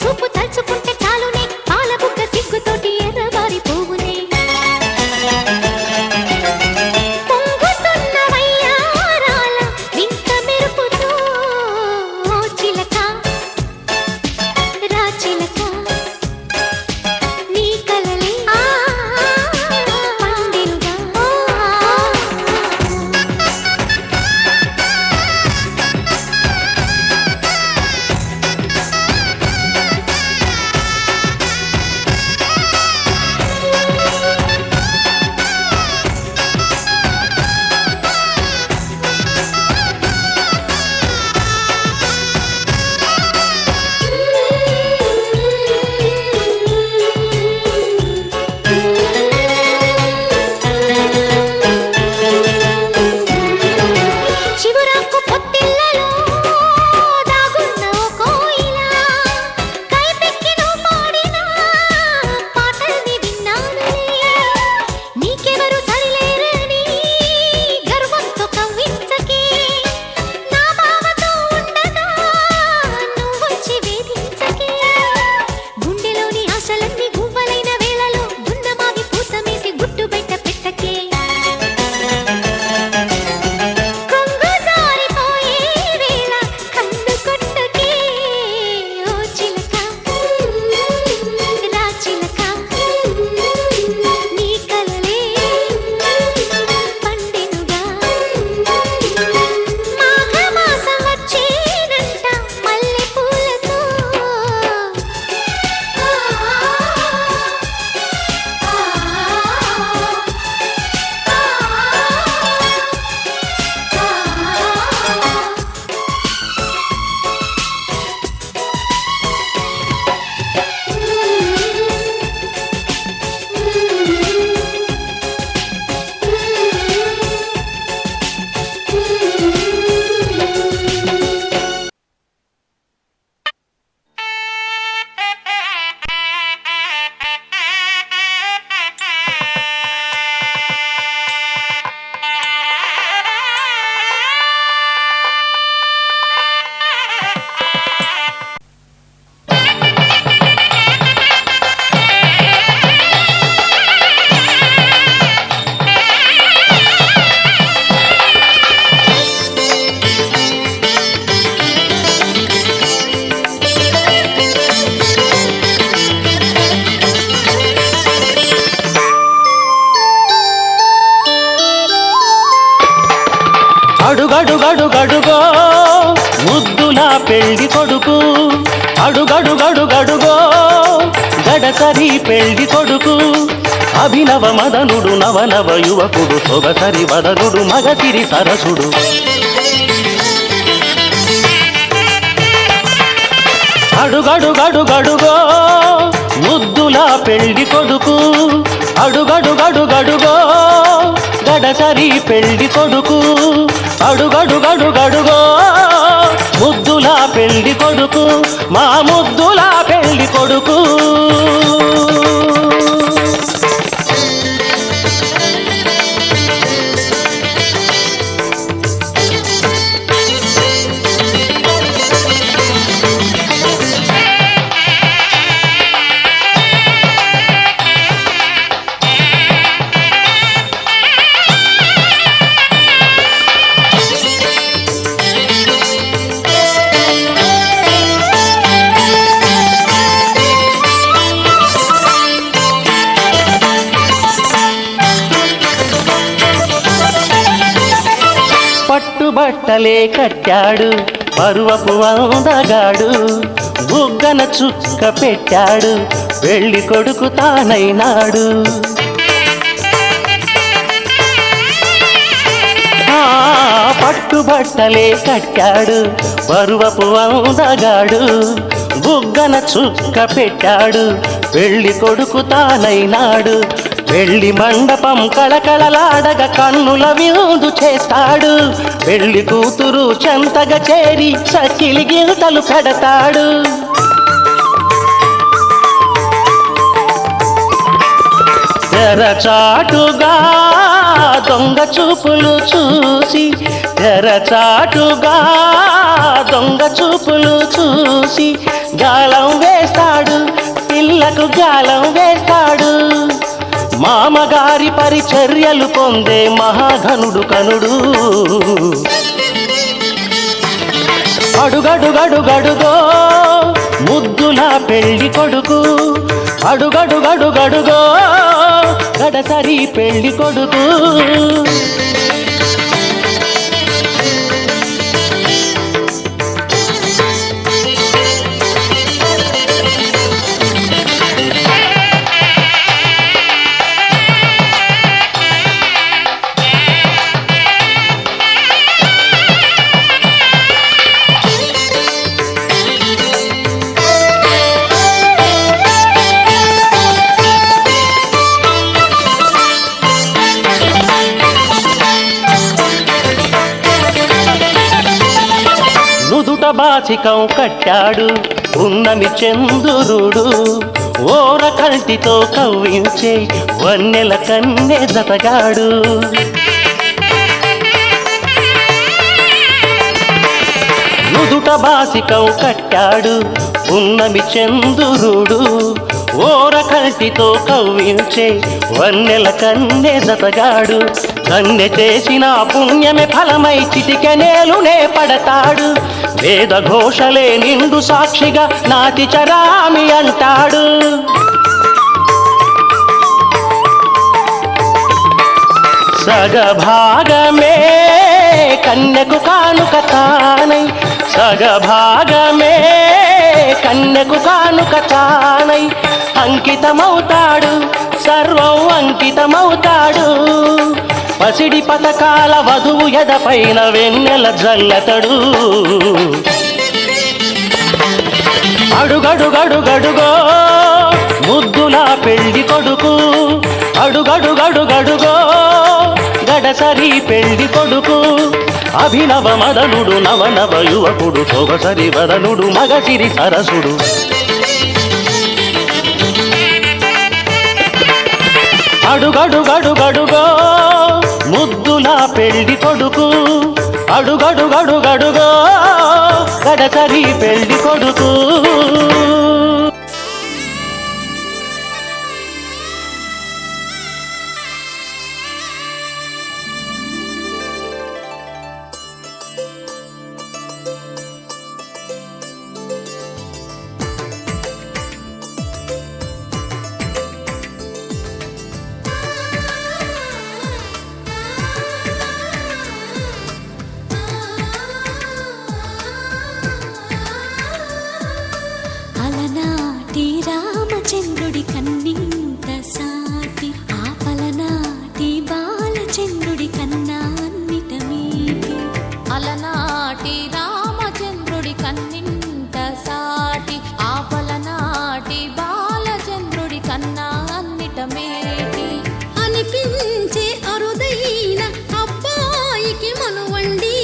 చూపు తలుచుకుంటే చాలునే పాల బుగ్గ సిగ్గుతోటి ఎర్రబారి పోవునే పొంగుతున్న వయ్యారాల వింత మెరుపుతో ఓ చిలక రా చిలక నీ కలలే పండెనుగా చివురాకు పొత్తిళ్లలో దాగున్న ఓ కోయిలా కైపెక్కి నువ్వు పాడిన పాటల్ని విన్నానులే నీకెవరు సరిలేరని గర్వంతో కవ్వించకే నా బావతో ఉండగా నువ్వొచ్చి వేధించకే గుండెలోని ఆశలన్నీ గువ్వలైన వేళలో గున్నమావి పూసమేసి గుట్టు బయట పెట్టకే కొంగు జారిపోయే వేళ కన్ను కొట్టకే ఓ చిలక రా చిలక నీ కలలే పండెనుగా మాఘమాసం వచ్చేనంట మల్లె పూలతో అడుగడుగడుగడుగో ముద్దులా పెళ్లి కొడుకు అడుగడుగడుగడుగో గడసరి పెళ్లి కొడుకు అభినవ మదనుడు నవనవ యువకుడు సొగసరి వదనుడు మగసిరి సరసుడు అడుగడుగడుగడుగో ముద్దులా పెళ్లి కొడుకు అడుగడుగడుగడుగో గడసరి పెళ్లి కొడుకు అడుగడుగడుగడుగో ముద్దులా పెళ్లి కొడుకు మా ముద్దులా పెళ్లి కొడుకు పట్టుబట్టలే కట్టాడు పరువపు అందగాడు బుగ్గన చుక్క పెట్టాడు పెళ్లి కొడుకు తానైనాడు పట్టుబట్టలే కట్టాడు పరువపు అందగాడు బుగ్గన చుక్క పెట్టాడు పెళ్లి కొడుకు తానైనాడు పెళ్లి మండపం కళకళలాడగా కన్నుల విందు చేస్తాడు పెళ్లి కూతురు చెంతగా చేరి సకిలి గిల్తలు పెడతాడు తెరచాటుగా దొంగ చూపులు చూసి తెరచాటుగా దొంగ చూపులు చూసి గాలం వేస్తాడు, పిల్లకు గాలం వేస్తాడు. మామగారి పరిచర్యలు పొందే మహాఘనుడు కనుడు. అడుగడుగడుగడుగో ముద్దుల పెళ్లి కొడుకు, అడుగడుగడుగడుగో గడసరి పెళ్లి కొడుకు. నుదుట బాసికం కట్టాడు ఉన్నమి చంద్రుడు, ఓర కంటితో కవ్వించే వన్నెల కన్నె జతగాడు. నుదుట బాసికం కట్టాడు ఉన్నమి చంద్రుడు, ఓర కంటితో కవ్వించే వన్నెల కన్నె జతగాడు. కన్నె చేసిన పుణ్యమే ఫలమై చిటికెనేలునే పడతాడు. వేద ఘోషలే నిండు సాక్షిగా నాతి చరామి అంటాడు. సగభాగమే కన్యకు కానుక తానై, సగభాగమే కన్యకు కానుక తానై అంకితమవుతాడు, సర్వం అంకితమవుతాడు. పసిడి పథకాల వధువు ఎదపైన వెన్నెల జల్లతడు. అడుగడుగడుగడుగో ముద్దుల పెళ్లి కొడుకు, అడుగడుగడుగడుగో గడసరి పెళ్లి కొడుకు. అభినవ మదనుడు నవనవ యువకుడు, సొగసరి వదనుడు మగసిరి సరసుడు. అడుగడుగడుగడుగో ముద్దుల పెళ్లి కొడుకు, అడుగడుగడుగడుగో గడసరి పెళ్లి కొడుకు. అలనాటి రామచంద్రుడి కన్నింత సాటి, ఆపలనాటి బాలచంద్రుడి కన్నా అన్నిట మీటి. అలనాటి రామచంద్రుడి కన్నింత సాటి, ఆపలనాటి బాలచంద్రుడి కన్నా అన్నిట మేటి. అనిపించే అరుదైన అబ్బాయికి మనువండి,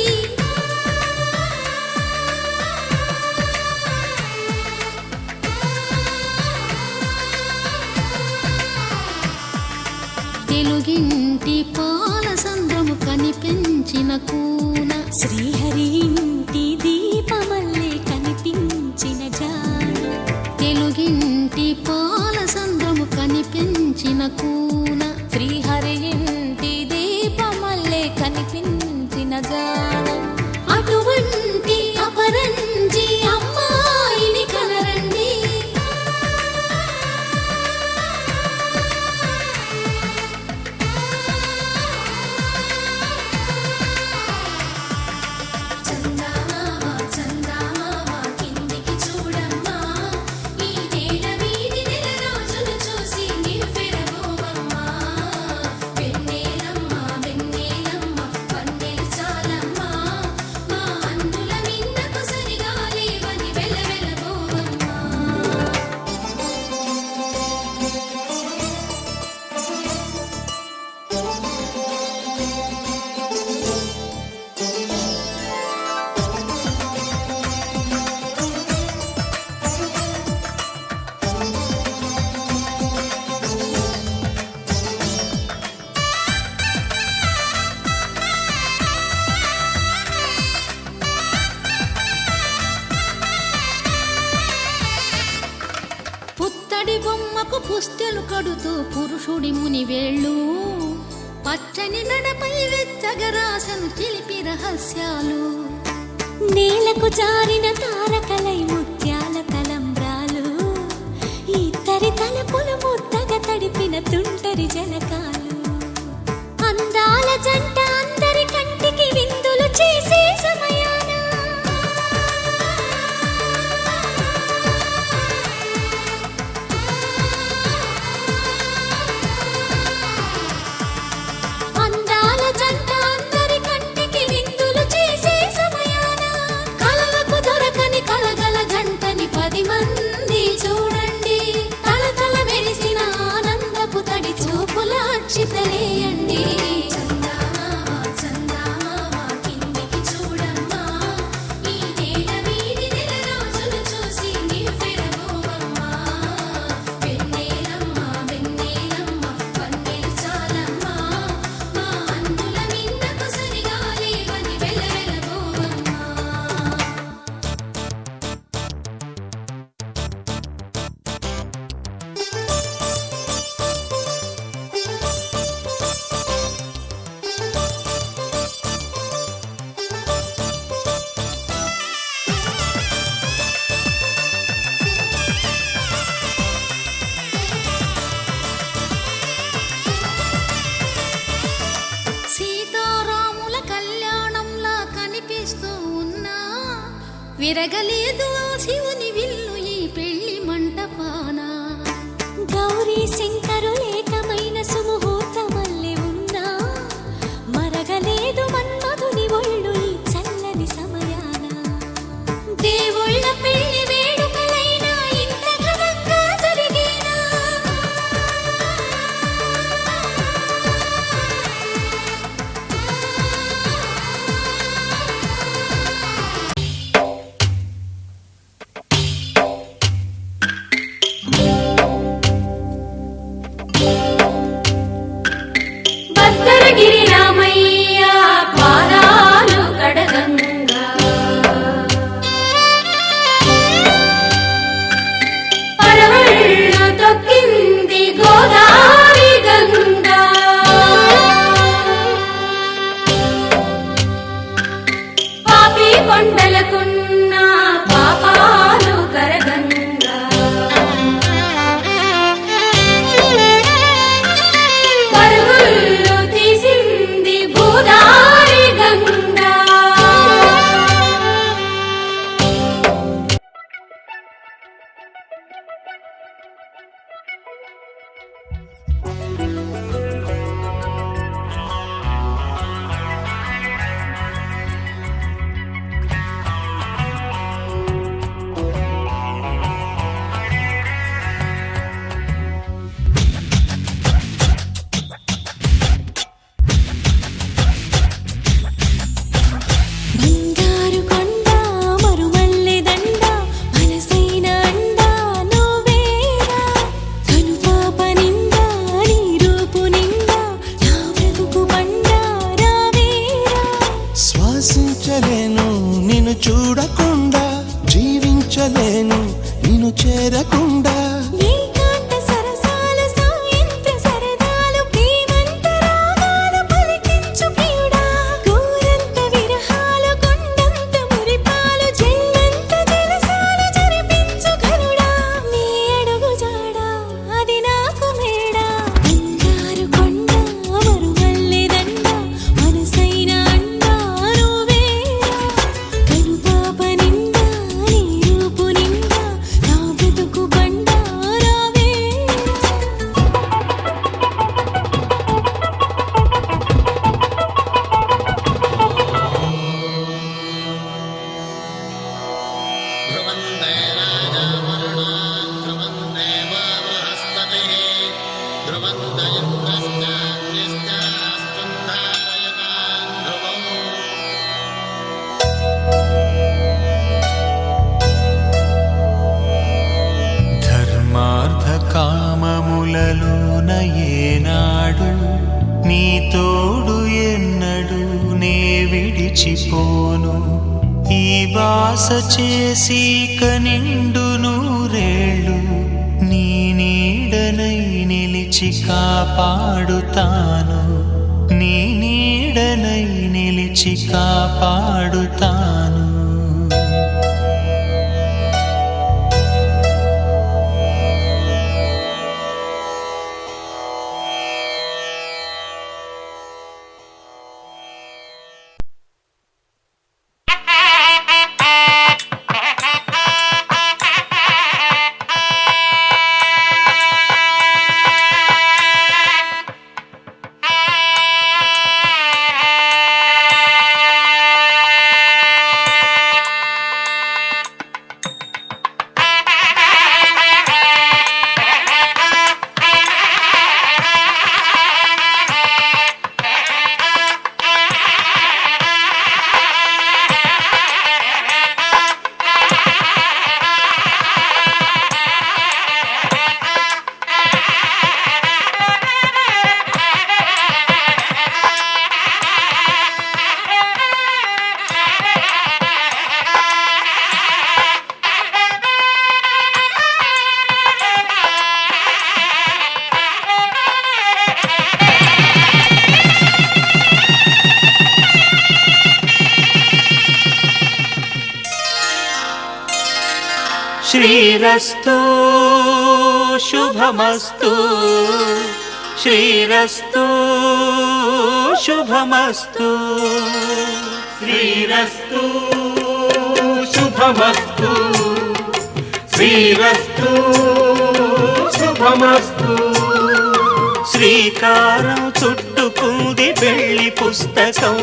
తెలుగింటి పాల సంద్రము కనిపించిన కూన, శ్రీహరి ఇంటి దీపమల్లే కనిపించిన జాన. తెలుగింటి పాల సంద్రము కనిపించిన కూన, శ్రీహరి ఇంటి దీపమల్లే కనిపించిన జాన. అటువంటి అపరంజి అమ్మాయిని కనరండి. చూసి నీ పెరగోవమ్మ. పుత్తడి బొమ్మకు పుస్తెలు కడుతూ పురుషుడి ముని వేళ్ళు పచ్చని నడపై వెచ్చగరాసను చిలిపి రహస్యాలు నేలకు జారిన తారకలై ముత్యాల తలంబ్రాలు ఇద్దరి తలపులు ముద్దగా తడిపిన తుంటరి జలకాలు అందాల జంట అందరి కంటికి విందులు చేసే సమయాన అందాల జంట అందరి కంటికి విందులు చేసే సమయాన కలలకు దొరకని కలగల జంటని 10 మంది చూడండి తలతల మెరిసిన ఆనందపు తడి చూపుల అక్షితలేయండి సీతారాముల కళ్యాణంలా కనిపిస్తూ ఉన్నా విరగలేదు ఆ శివుని విల్లు ఈ పెళ్లి మంటపాన గౌరీ శంకరులేకమైన సుముహూర్తమల్లె ఉన్నా మరగలేదు మన్మధుని ఒళ్ళు ఈ చల్లని సమయాన దేవుళ్ళ పెళ్లి వేడుకలైనా ఇంత ఘనంగా జరిగేనా భద్రగిరి రామయ్య పాదాలు కడగంగా పరవళ్ళు తొక్కింది గోదావరి గంగా పాపి కొండలకున్న పాపాలు కరగంగా పరుగులు తీసింది గోదావరి గంగా బంగారు కొండ మరుమల్లె దండ మనసైన అండ నువ్వేరా కనుపాప నిండా నీ రూపు నిండా నా బ్రతుకు బండ రావేరా శ్వాసించలేను నిన్ను చూడకుండా జీవించలేను నిన్ను చేరకుండా ఏకాంత సరసాలు సాయంత్ర సరదాలు ప్రేమంత రాగాలు పలికించు ప్రియుడా గోరంత విరహాలు కొండంత మురిపాలు జన్మంత జలసాలు జరిపించు ఘనుడా నీ అడుగు జాడా అది నాకు మేడా బంగారు కొండ మరుమల్లె దండ మనసైన అండ నువ్వేరా కనుపాప నిండా నీ రూపు నిండా నా బ్రతుకు బండ రావేరా ధర్మార్థ కామములలోన ఏనాడు నీ తోడు ఎన్నడు నే విడిచిపోను ఈ బాస చేసి కనిండు నూరేళ్ళు నీ పిలిచి కాపాడుతాను, నీ నీడనై నిలిచి కాపాడుతాను. శ్రీరస్తు శుభమస్తు, శ్రీరస్తు శుభమస్తు, శ్రీరస్తు శుభమస్తు, శ్రీరస్తు శుభమస్తు. శ్రీకారం చుట్టుకుంది పెళ్లి పుస్తకం,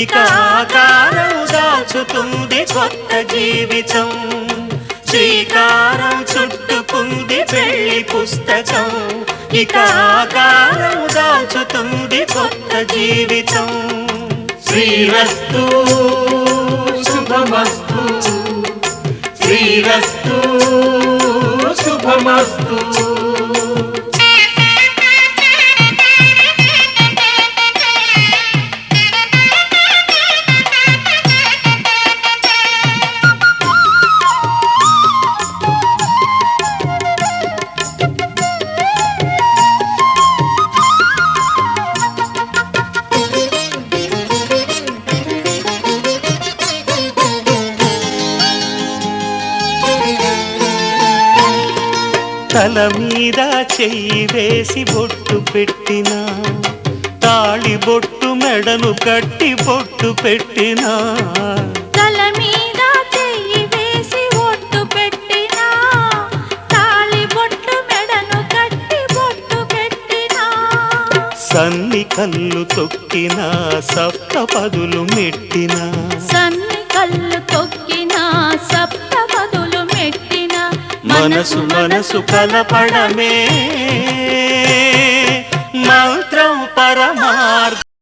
ఇక ఆకారం దాచుతుంది కొత్త జీవితం. శ్రీకారం చుట్టుకుంది పెళ్లి పుస్తకం, ఇక ఆకారం దాచుతుంది కొత్త జీవితం. శ్రీరస్తు శుభమస్తు, శ్రీరస్తు శుభమస్తు. తల మీద చెయ్యి వేసి బొట్టు పెట్టినా, తాళి బొట్టు మెడను కట్టి బొట్టు పెట్టినా, తల మీద చెయ్యి వేసి బొట్టు పెట్టినా, తాళి బొట్టు మెడను కట్టి బొట్టు పెట్టినా, సన్ని కళ్ళు తొక్కినా సప్త పదులు మెట్టినా, సన్ని కళ్ళు తొక్కినా సప్త పదులు మెట్టినా, మనసు మనసు కలపడమే మంత్రం పరమార్థం.